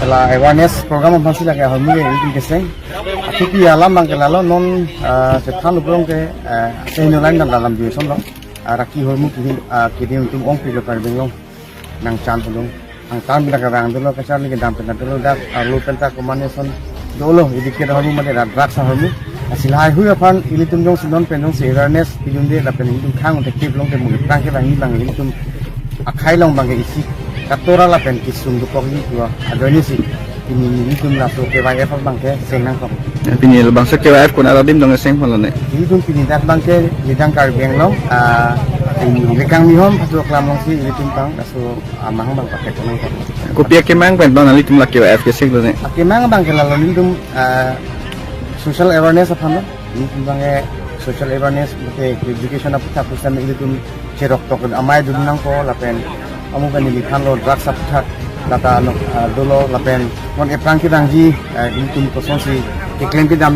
Setelah awareness program masih lagi alhamdulillah ini keseng. Tapi alam bang kelalo non setan lubrong ke sehingga lain dalam dua somlong. Raki hormu kini untuk ong pilih perbingung nang can tulung. Ang tan bila kerang dulu kesal ni kedam penat dulu dah lu pentak kemana son dulu ini kita hormu mana rak sah hormu. Silai hui apa ini tunjung sinon penjung awareness pilih dia dapat ini kang untuk tip long ke mungkin perang ke bang ini tum akai long bang isi. Katora la pen kisung du kong ni tua ado ni si ini tum la so ke bang efal bang ke seng nang kong Pini bang sa KYF kun aradim dong seng pala ne. ini tum pini dat bang ke lidang kar beng long ini lekang mi hom pasu klam long si ini tum tang aso amang bang pakai kong Kopia kemang pen bang ali tum la KYF ke seng ne. ake mang bang ke lalu ini tum social awareness apa no ini tum bang ke social awareness ke education apa tak pusat ini tum cerok tok amai dulu nang ko la pen amu kan ini kan lo drugs aptat data dulu lapen mon eprang kita ji ini tum kosong si iklim kita